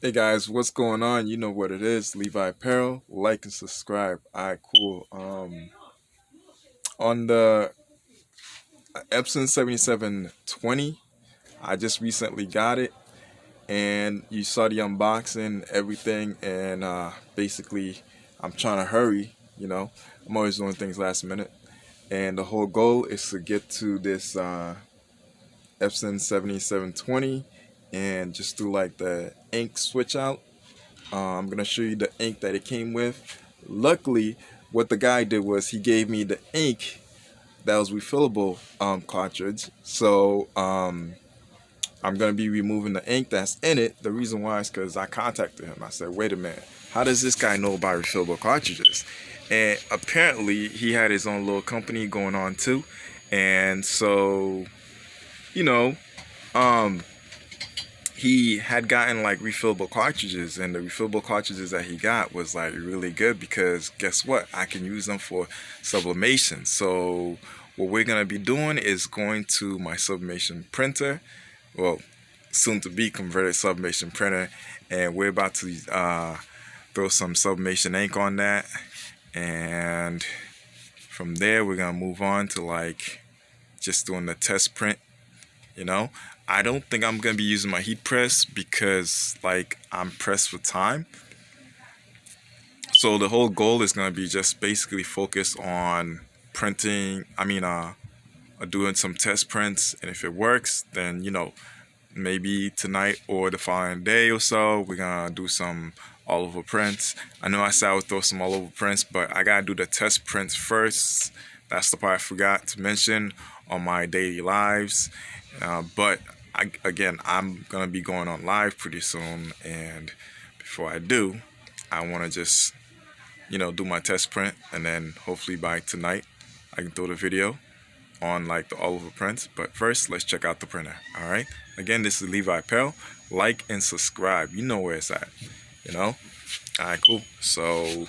Hey guys, what's going on? You know what it is. Levi Apparel. Like and subscribe. Alright, cool. On the Epson7720, I just recently got it, and you saw the unboxing, everything, and basically, I'm trying to hurry. I'm always doing things last minute, and the whole goal is to get to this Epson7720 and just do like the ink switch out. I'm gonna show you the ink that it came with. Luckily, what the guy did was he gave me the ink that was refillable cartridge. So I'm gonna be removing the ink that's in it. The reason why is because I contacted him. I said, "Wait a minute, how does this guy know about refillable cartridges?" And apparently, he had his own little company going on too. And so, you know, um, he had gotten like refillable cartridges, and the refillable cartridges that he got was like really good because guess what, I can use them for sublimation. So what we're going to be doing is going to my sublimation printer, well, soon to be converted sublimation printer, and we're about to throw some sublimation ink on that, and from there we're going to move on to like just doing the test print. I don't think I'm gonna be using my heat press because like I'm pressed for time. So the whole goal is gonna be just basically focus on printing. Doing some test prints, and if it works, then maybe tonight or the following day or so we're gonna do some all over prints. I know I said I would throw some all over prints, but I gotta do the test prints first. That's the part I forgot to mention on my daily lives. But I'm gonna be going on live pretty soon, and before I do, I want to just do my test print, and then hopefully by tonight I can throw the video on like the all over prints. But first, let's check out the printer. All right. Again, this is Levi Pell. Like and subscribe. You know where it's at. All right, cool. So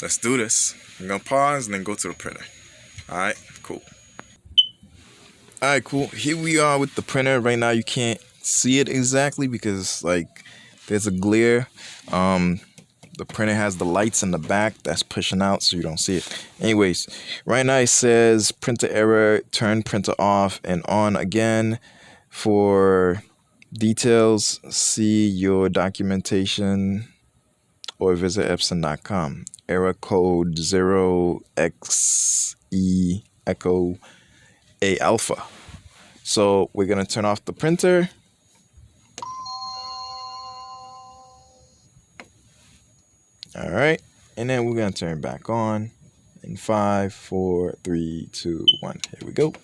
let's do this. I'm gonna pause and then go to the printer. All right, cool. Alright, cool. Here we are with the printer. Right now you can't see it exactly because like there's a glare. The printer has the lights in the back that's pushing out so you don't see it. Anyways, right now it says printer error, turn printer off and on again. For details, see your documentation or visit Epson.com. Error code 0xe echo a alpha. So we're gonna turn off the printer. All right, and then we're gonna turn it back on in 5, 4, 3, 2, 1. Here we go. All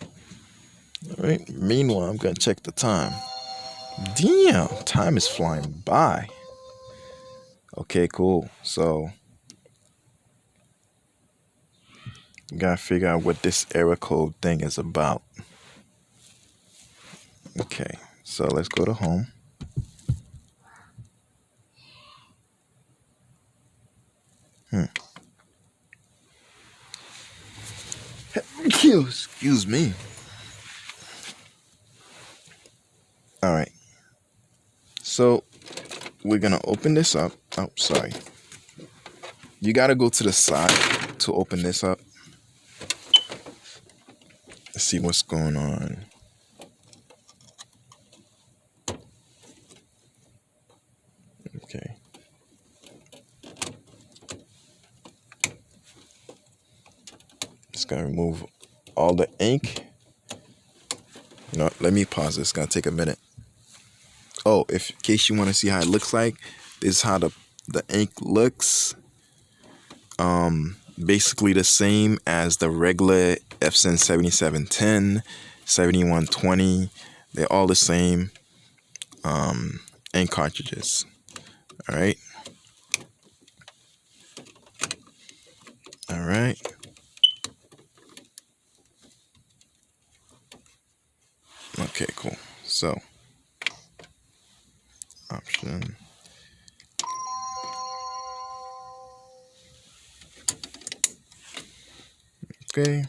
right. Meanwhile, I'm gonna check the time. Damn, time is flying by. Okay, cool. So we gotta figure out what this error code thing is about. Okay, so let's go to home. Excuse me. All right. So we're gonna open this up. Oh, sorry. You gotta go to the side to open this up. Let's see what's going on. Okay. Just gonna remove all the ink. Let me pause this. It's gonna take a minute. Oh, in case you want to see how it looks like, this is how the ink looks. Basically the same as the regular Epson 7710, 7120. They're all the same ink cartridges. All right. All right. Okay, cool. So, option. Okay.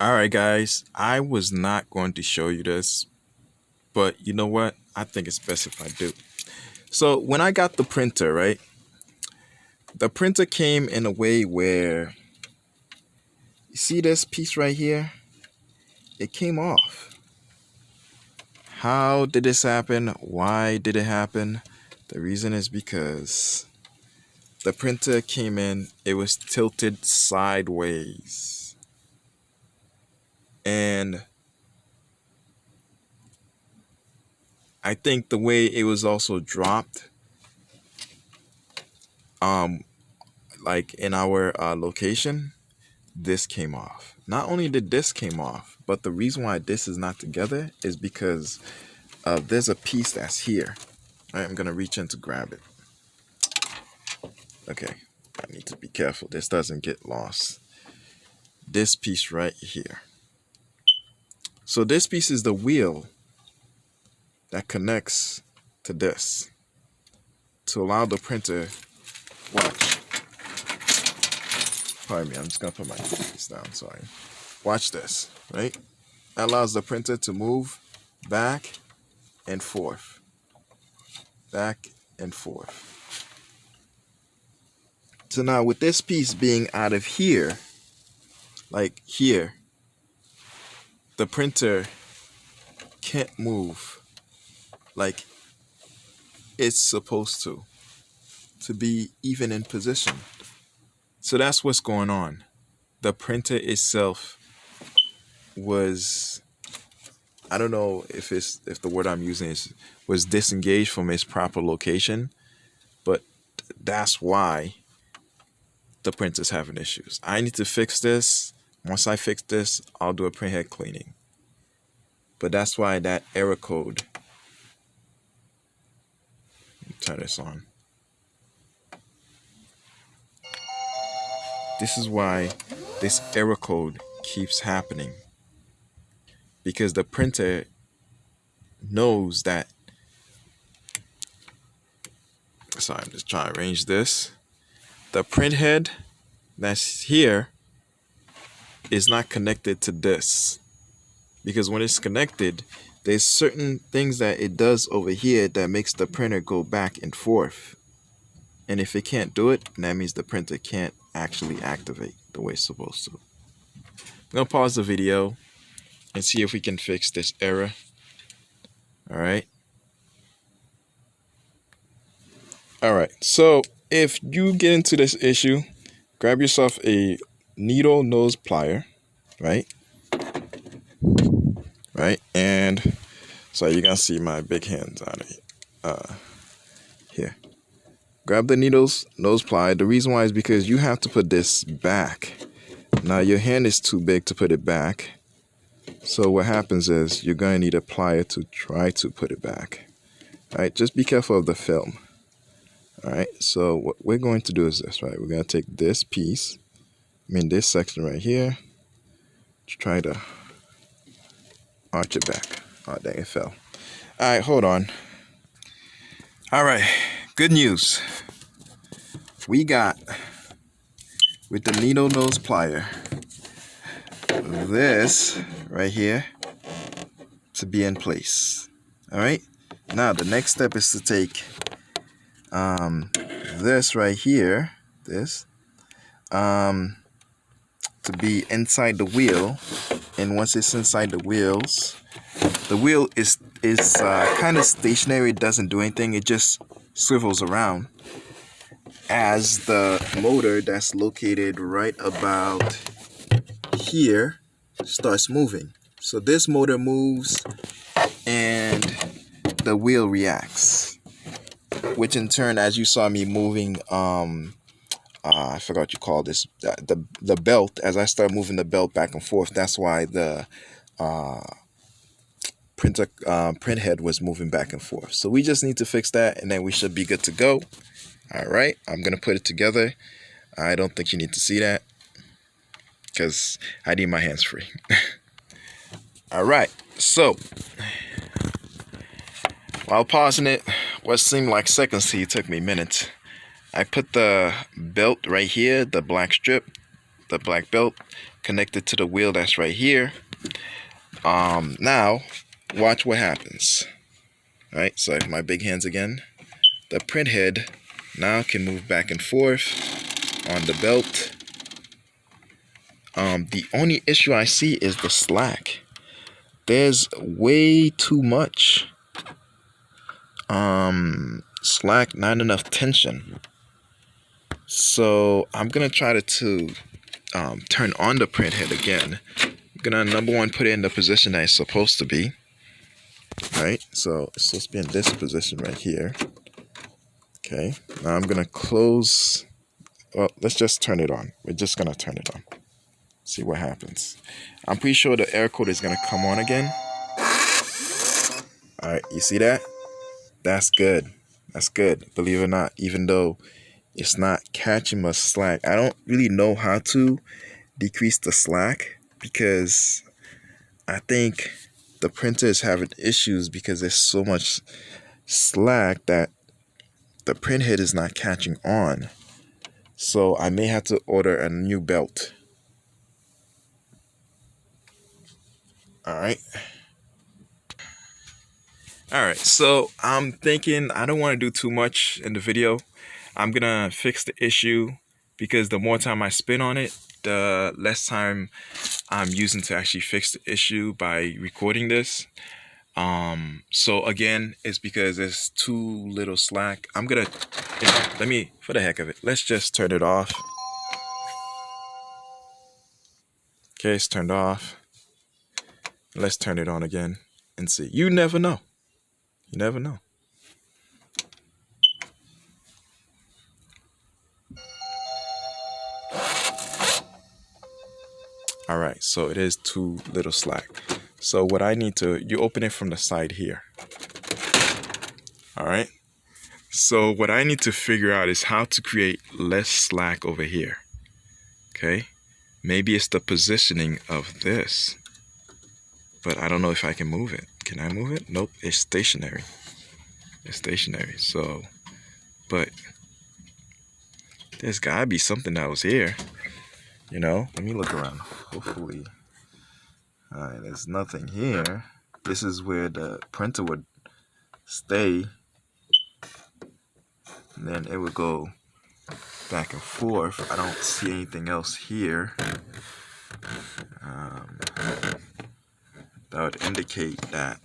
All right, guys, I was not going to show you this, but you know what? I think it's best if I do. So when I got the printer, right, the printer came in a way where, you see this piece right here? It came off. How did this happen? Why did it happen? The reason is because the printer came in, it was tilted sideways. And I think the way it was also dropped, like in our location, this came off. Not only did this came off, but the reason why this is not together is because there's a piece that's here. All right, I'm gonna reach in to grab it. Okay, I need to be careful this doesn't get lost. This piece right here. So this piece is the wheel that connects to this to allow the printer, watch, Pardon me, I'm just gonna put my keys down, sorry. Watch this, right? That allows the printer to move back and forth. Back and forth. So now with this piece being out of here, like here, the printer can't move like it's supposed to be even in position. So that's what's going on. The printer itself was, I don't know if the word I'm using was disengaged from its proper location, but that's why the printer's having issues. I need to fix this. Once I fix this, I'll do a printhead cleaning. But that's why that error code. Turn this on. This is why this error code keeps happening. Because the printer knows that. Sorry, I'm just trying to arrange this. The printhead that's here is not connected to this. Because when it's connected, there's certain things that it does over here that makes the printer go back and forth. And if it can't do it, that means the printer can't actually activate the way it's supposed to. I'm going to pause the video and see if we can fix this error. Alright. Alright, so if you get into this issue, grab yourself a needle nose plier, right? Right, and so you're gonna see my big hands out of here. Grab the needles nose plier. The reason why is because you have to put this back. Now your hand is too big to put it back. So what happens is you're gonna need a plier to try to put it back. Alright, just be careful of the film. Alright, so what we're going to do is this, right? We're gonna take this piece, this section right here, to try to arch it back. Oh dang, it fell. Alright, hold on. Alright, good news. We got, with the needle nose plier, this right here to be in place. Alright, now the next step is to take this right here, to be inside the wheel. And once it's inside the wheels, the wheel is kind of stationary. It doesn't do anything. It just swivels around as the motor that's located right about here starts moving. So this motor moves and the wheel reacts, which in turn, as you saw me moving, I forgot what you call this, the belt. As I start moving the belt back and forth, that's why the printhead was moving back and forth. So we just need to fix that, and then we should be good to go. All right, I'm gonna put it together. I don't think you need to see that because I need my hands free. All right, so while pausing it, what seemed like seconds to you took me minutes. I put the belt right here, the black strip, the black belt, connected to the wheel that's right here. Now, watch what happens. Alright, so I have my big hands again. The printhead now can move back and forth on the belt. The only issue I see is the slack. There's way too much slack, not enough tension. So I'm gonna try to turn on the printhead again. I'm gonna, number one, put it in the position that it's supposed to be. Right, so it's supposed to be in this position right here. Okay, now I'm gonna close. Well, let's just turn it on. We're just gonna turn it on. See what happens. I'm pretty sure the error code is gonna come on again. All right, you see that? That's good. That's good. Believe it or not, even though it's not catching much slack. I don't really know how to decrease the slack because I think the printer is having issues because there's so much slack that the printhead is not catching on. So I may have to order a new belt. Alright. Alright, so I'm thinking I don't want to do too much in the video. I'm gonna fix the issue because the more time I spend on it, the less time I'm using to actually fix the issue by recording this. So again, it's because there's too little slack. I'm gonna, let me, for the heck of it, let's just turn it off. Okay, it's turned off. Let's turn it on again and see. You never know. You never know. All right, so it is too little slack. So what I need to, you open it from the side here. All right. So what I need to figure out is how to create less slack over here. Okay. Maybe it's the positioning of this, but I don't know if I can move it. Can I move it? Nope, it's stationary. It's stationary. So, but there's gotta be something that was here. You know, let me look around. Hopefully, all right, there's nothing here. This is where the printer would stay. And then it would go back and forth. I don't see anything else here. That would indicate that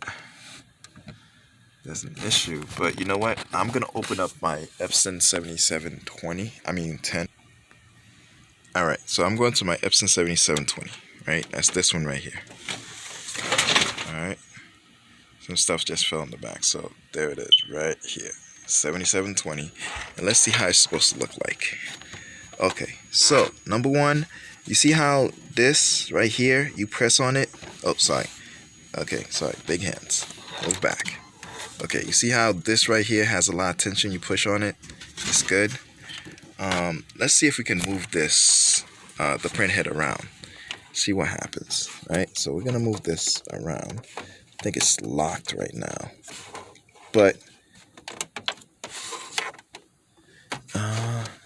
there's an issue. But you know what? I'm going to open up my Epson 10. Alright, so I'm going to my Epson 7720. Right? That's this one right here. Alright. Some stuff just fell in the back. So there it is right here. 7720. And let's see how it's supposed to look like. Okay, so number one, you see how this right here, you press on it. Oh, sorry. Okay, sorry, big hands. Move back. Okay, you see how this right here has a lot of tension. You push on it. It's good. Let's see if we can move this, the print head around. See what happens, right? So we're gonna move this around. I think it's locked right now, but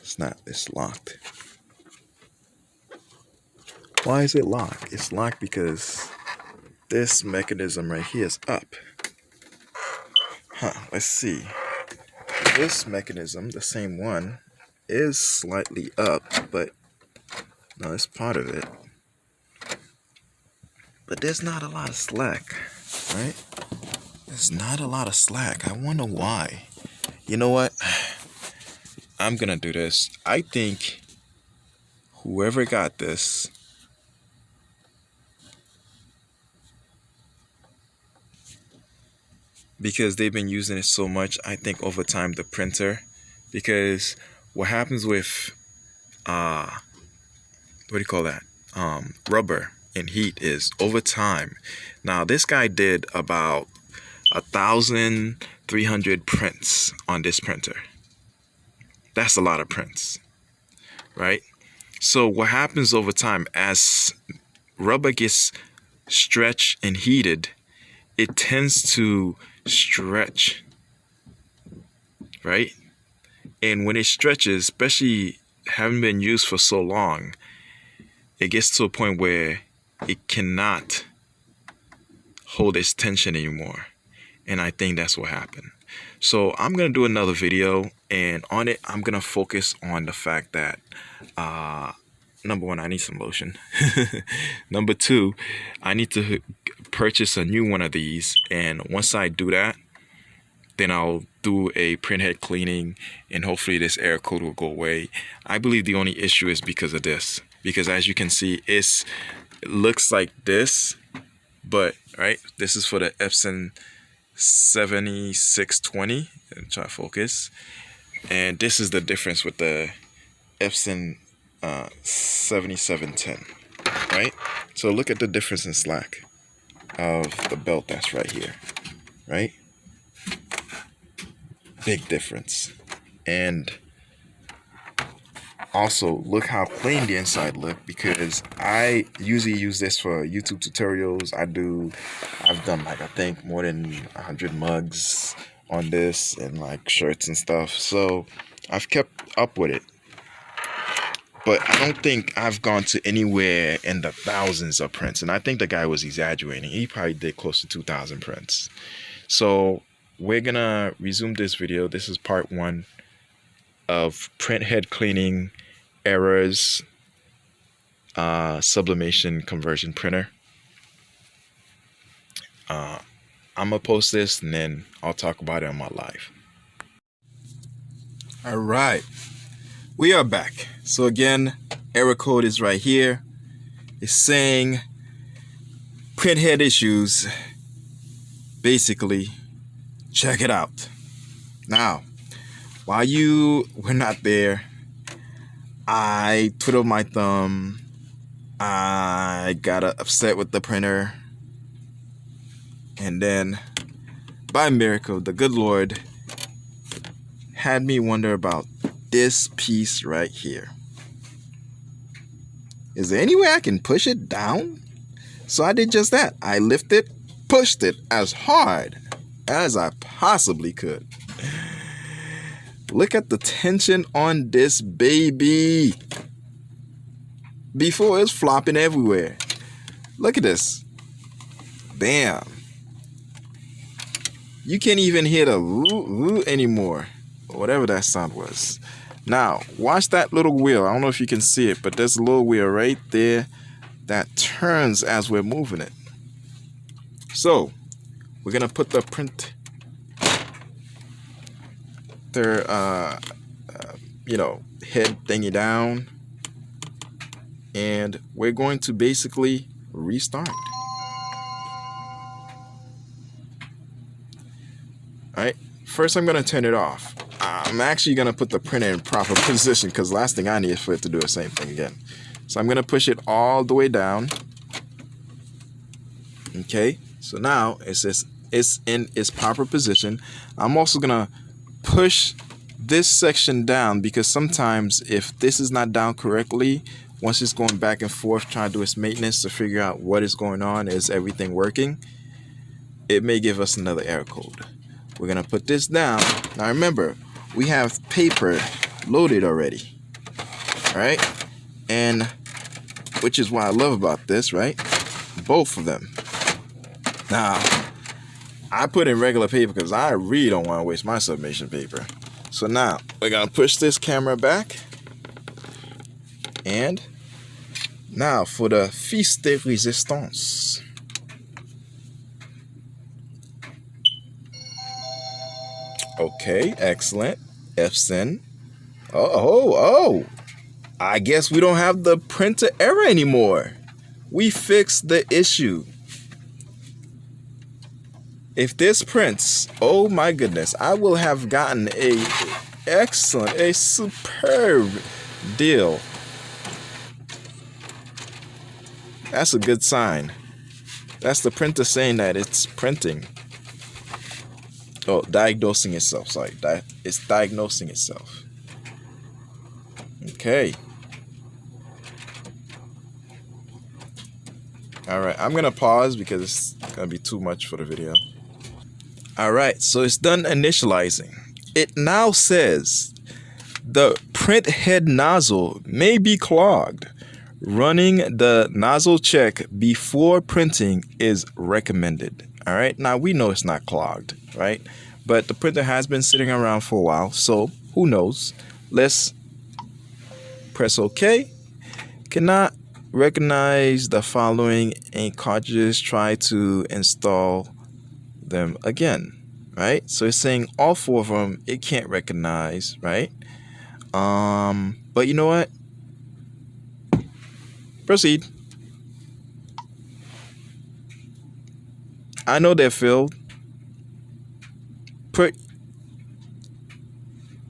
it's not. It's locked. Why is it locked? It's locked because this mechanism right here is up. Let's see. This mechanism, the same one, is slightly up, but no, it's part of it. But there's not a lot of slack, right? There's not a lot of slack. I wonder why. You know what? I'm gonna do this. I think whoever got this because they've been using it so much, I think over time the printer, because what happens with what do you call that, rubber and heat is over time. Now this guy did about 1,300 prints on this printer. That's a lot of prints, right? So what happens over time, as rubber gets stretched and heated, it tends to stretch, right? And when it stretches, especially having been used for so long, it gets to a point where it cannot hold its tension anymore. And I think that's what happened. So I'm going to do another video, and on it, I'm going to focus on the fact that, number one, I need some lotion. Number two, I need to purchase a new one of these. And once I do that, then I'll do a printhead cleaning, and hopefully this error code will go away. I believe the only issue is because of this. Because as you can see, it looks like this, but, right, this is for the Epson 7620, and try to focus, and this is the difference with the Epson 7710, right? So look at the difference in slack of the belt that's right here, right? Big difference. And also look how plain the inside look, because I usually use this for YouTube tutorials. I've done like, I think more than 100 mugs on this and like shirts and stuff. So I've kept up with it. but I don't think I've gone to anywhere in the thousands of prints. And I think the guy was exaggerating. He probably did close to 2,000 prints. So we're going to resume this video. This is part 1 of printhead cleaning errors, sublimation conversion printer. I'm going to post this and then I'll talk about it on my live. All right. We are back. So again, error code is right here. It's saying printhead issues. Basically, check it out. Now, while you were not there, I twiddled my thumb. I got upset with the printer. And then, by miracle, the good Lord had me wonder about this piece right here. Is there any way I can push it down? So I did just that. I lifted, pushed it as hard as I possibly could. Look at the tension on this baby. Before it's flopping everywhere. Look at this. Bam. You can't even hear the woo anymore. Or whatever that sound was. Now, watch that little wheel. I don't know if you can see it, but there's a little wheel right there that turns as we're moving it. So, we're going to put the printhead head thingy down. And we're going to basically restart. Alright, first I'm going to turn it off. I'm actually going to put the printer in proper position because the last thing I need is for it to do the same thing again. So I'm going to push it all the way down. Okay, so now it's in its proper position. I'm also going to push this section down because sometimes if this is not down correctly, once it's going back and forth trying to do its maintenance to figure out what is going on, is everything working, it may give us another error code. We're going to put this down. Now remember, we have paper loaded already, right? And which is what I love about this, right? Both of them. Now, I put in regular paper because I really don't want to waste my sublimation paper. So now, we're going to push this camera back. And now for the fiche de résistance. Okay, excellent. Epson. Oh. I guess we don't have the printer error anymore. We fixed the issue. If this prints, oh my goodness, I will have gotten a superb deal. That's a good sign. That's the printer saying that it's printing. Oh, diagnosing itself. Sorry, it's diagnosing itself. Okay. All right, I'm gonna pause because it's gonna be too much for the video. All right, so it's done initializing. It now says the printhead nozzle may be clogged. Running the nozzle check before printing is recommended. All right, now we know it's not clogged, right? But the printer has been sitting around for a while, so who knows? Let's press OK. Cannot recognize the following ink cartridges. Try to install them again, right? So it's saying all 4 of them it can't recognize, right? But you know what? Proceed. I know they're filled. Put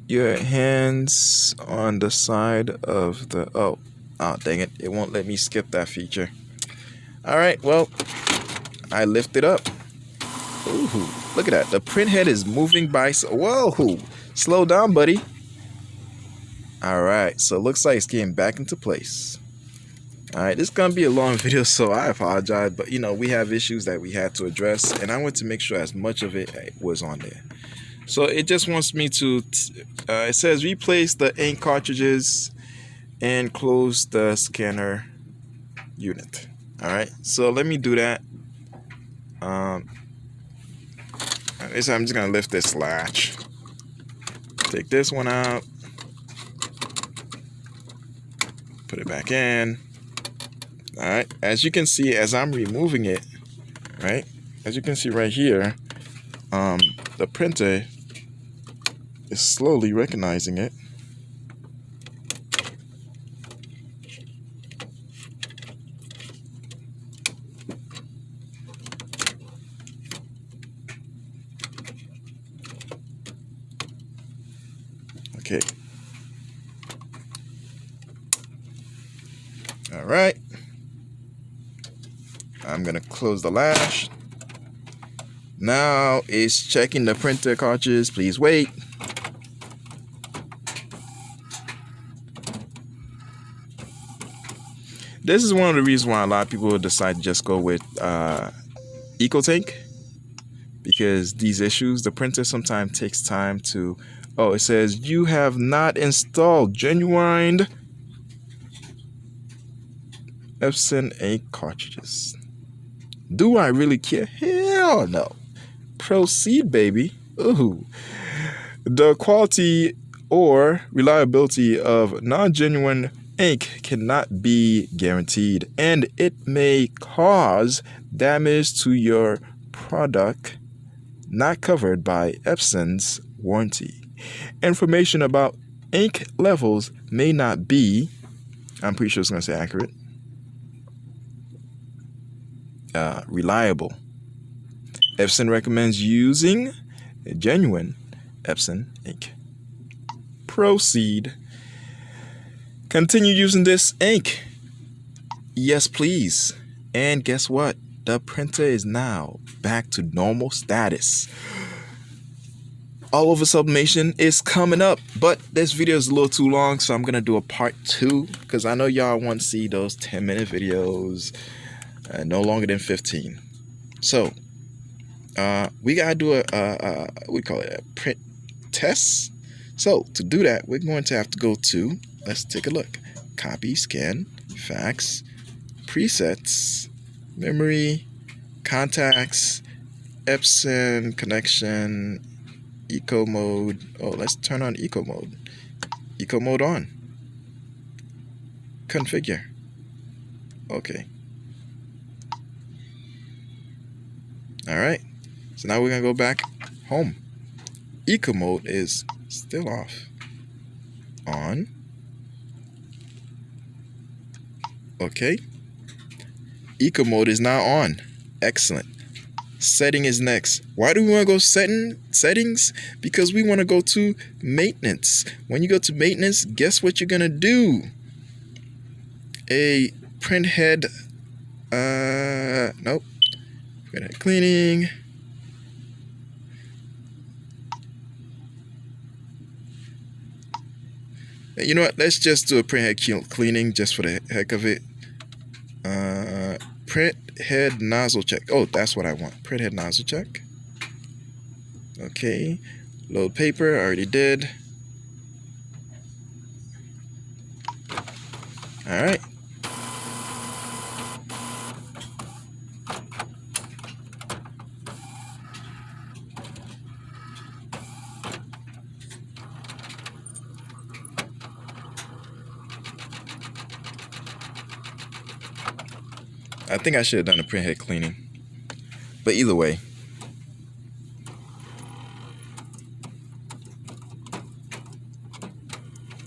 your hands on the side of the... Oh, dang it. It won't let me skip that feature. All right, well, I lift it up. Ooh, look at that. The printhead is moving by... Whoa, slow down, buddy. All right, so it looks like it's getting back into place. All right, this is going to be a long video, so I apologize. But, you know, we have issues that we had to address, and I want to make sure as much of it was on there. So it just wants me to, it says replace the ink cartridges and close the scanner unit. All right, so let me do that. This time I'm just gonna lift this latch, take this one out, put it back in. All right, as you can see, as I'm removing it, right, as you can see right here, the printer is slowly recognizing it. Okay. All right. I'm gonna close the latch. Now it's checking the printer cartridges. Please wait. This is one of the reasons why a lot of people decide to just go with EcoTank, because these issues, the printer sometimes takes time to. Oh, it says you have not installed genuine Epson ink cartridges. Do I really care? Hell no. Proceed, baby. Ooh. The quality or reliability of non-genuine ink cannot be guaranteed, and it may cause damage to your product not covered by Epson's warranty. Information about ink levels may not be, I'm pretty sure it's going to say accurate, reliable. Epson recommends using a genuine Epson ink. Proceed. Continue using this ink. Yes, please. And guess what? The printer is now back to normal status. All over sublimation is coming up, but this video is a little too long, so I'm gonna do a part 2 because I know y'all want to see those 10-minute videos, no longer than 15. So we gotta do we call it a print test. So to do that, we're going to have to go to, let's take a look, copy, scan, fax, presets, memory, contacts, Epson connection, eco mode. Oh, let's turn on eco mode. Eco mode on. Configure. Okay. All right. So now we're gonna go back home. Eco mode is still off. On. Okay. Eco mode is now on. Excellent. Setting is next. Why do we want to go settings? Because we want to go to maintenance. When you go to maintenance, guess what you're gonna do? A printhead. Nope. Printhead cleaning. You know what? Let's just do a printhead cleaning just for the heck of it. Printhead nozzle check. Oh, that's what I want. Printhead nozzle check. Okay. Load paper. I already did. All right. I think I should have done a printhead cleaning. But either way.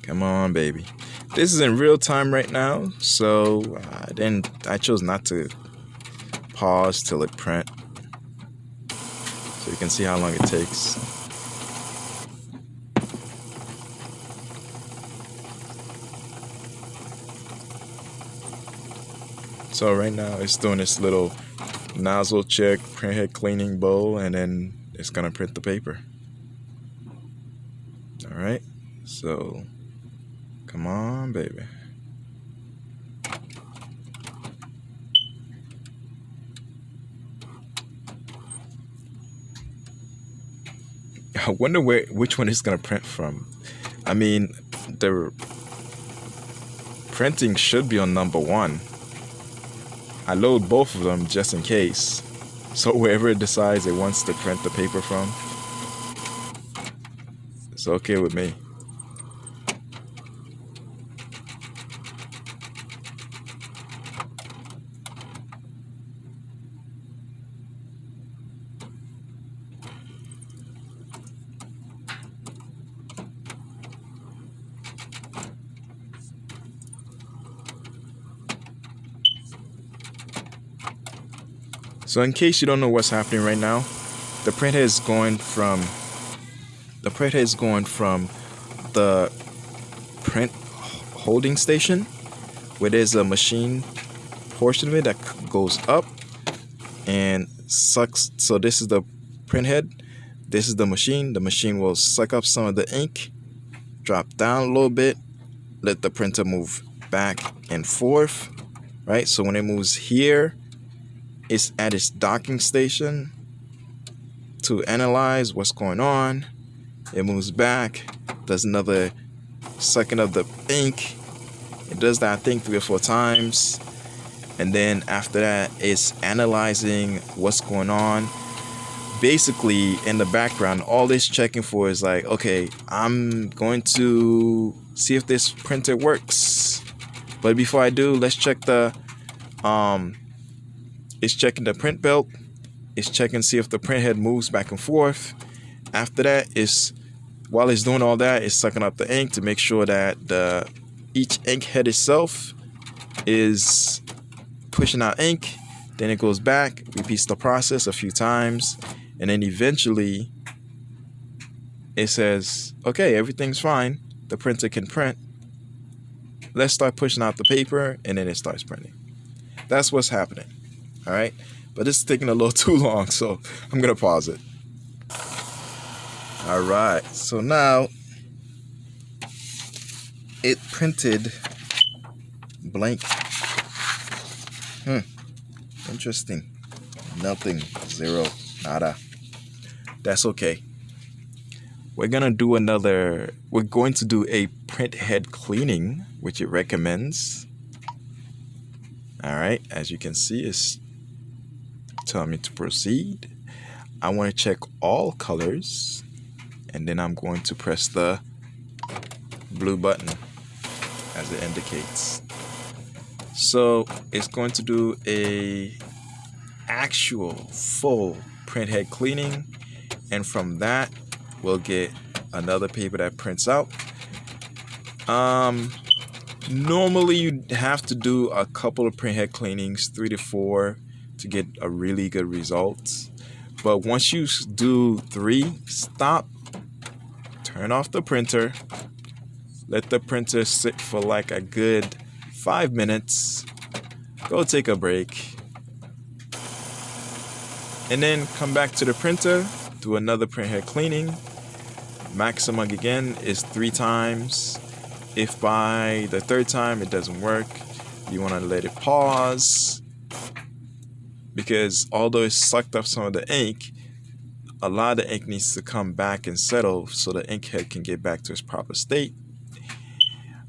Come on, baby. This is in real time right now, so I chose not to pause till it print. So you can see how long it takes. So right now it's doing this little nozzle check, printhead cleaning bowl, and then it's gonna print the paper. All right, so come on, baby. I wonder which one it's gonna print from. I mean, printing should be on number 1. I load both of them just in case. So wherever it decides it wants to print the paper from, it's okay with me. So in case you don't know what's happening right now, the printhead is going from the print holding station, where there's a machine portion of it that goes up and sucks. So this is the printhead, this is the machine. The machine will suck up some of the ink, drop down a little bit, let the printer move back and forth, right? So when it moves here, it's at its docking station to analyze what's going on. It moves back, does another sucking of the ink. It does that, I think, 3 or 4 times. And then after that, it's analyzing what's going on. Basically, in the background, all it's checking for is like, okay, I'm going to see if this printer works. But before I do, let's check the it's checking the print belt. It's checking to see if the print head moves back and forth. After that, while it's doing all that, it's sucking up the ink to make sure that each ink head itself is pushing out ink. Then it goes back, repeats the process a few times, and then eventually it says, okay, everything's fine. The printer can print. Let's start pushing out the paper, and then it starts printing. That's what's happening. All right, but this is taking a little too long, so I'm gonna pause it. All right, so now it printed blank. Interesting. Nothing, 0, nada. That's okay. We're going to do a print head cleaning, which it recommends. All right, as you can see, it's telling me to proceed. I want to check all colors, and then I'm going to press the blue button as it indicates. So it's going to do a actual full print head cleaning, and from that we'll get another paper that prints out. Normally you'd have to do a couple of print head cleanings, 3 to 4, to get a really good result. But once you do 3, stop, turn off the printer, let the printer sit for like a good 5 minutes, go take a break, and then come back to the printer, do another print head cleaning. Maximum again is 3 times. If by the 3rd time it doesn't work, you want to let it pause, because although it sucked up some of the ink, a lot of the ink needs to come back and settle so the ink head can get back to its proper state.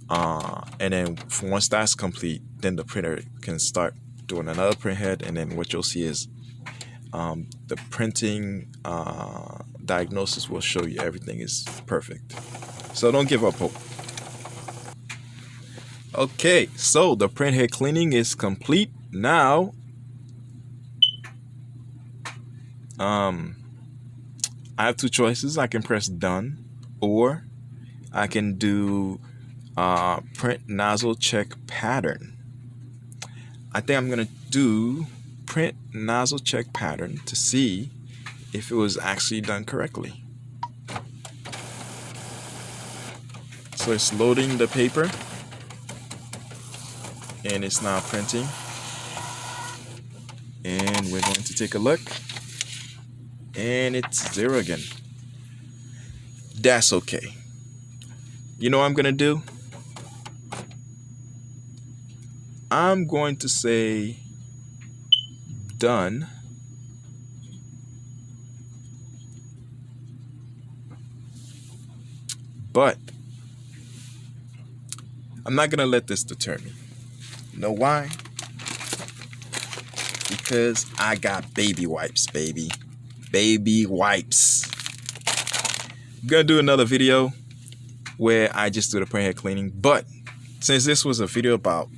And then once that's complete, then the printer can start doing another print head, and then what you'll see is the printing diagnosis will show you everything is perfect. So don't give up hope. Okay, so the print head cleaning is complete. Now I have 2 choices. I can press done, or I can do print nozzle check pattern. I think I'm gonna do print nozzle check pattern to see if it was actually done correctly. So it's loading the paper, and it's now printing, and we're going to take a look, and it's 0 again. That's okay. You know what I'm gonna do? I'm going to say done, but I'm not gonna let this deter me. You know why? Because I got baby wipes, baby. Baby wipes. I'm gonna do another video where I just do the printhead cleaning, but since this was a video about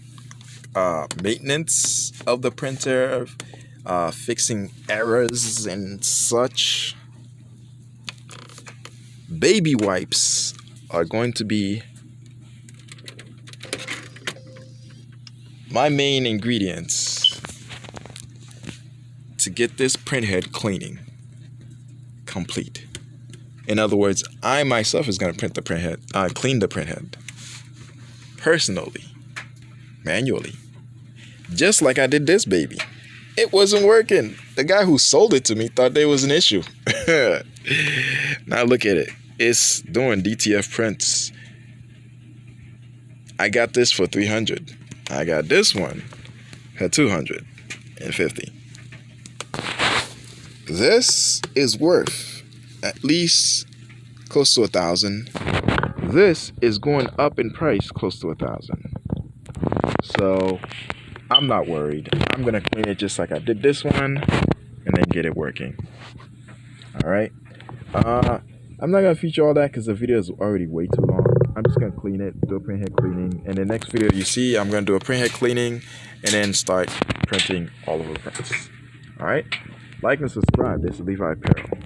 maintenance of the printer, fixing errors and such, baby wipes are going to be my main ingredients to get this printhead cleaning complete. In other words, I myself is going to clean the printhead personally, manually, just like I did this baby. It wasn't working. The guy who sold it to me thought there was an issue. Now look at it. It's doing DTF prints. I got this for $300. I got this one for $250. This is worth at least close to $1,000. This is going up in price close to $1,000. So I'm not worried. I'm gonna clean it just like I did this one and then get it working. All right. I'm not gonna feature all that because the video is already way too long. I'm just gonna clean it, do a printhead cleaning, and the next video you see, I'm gonna do a printhead cleaning and then start printing all of the prints. All right. Like and subscribe. This is Levi Apparel.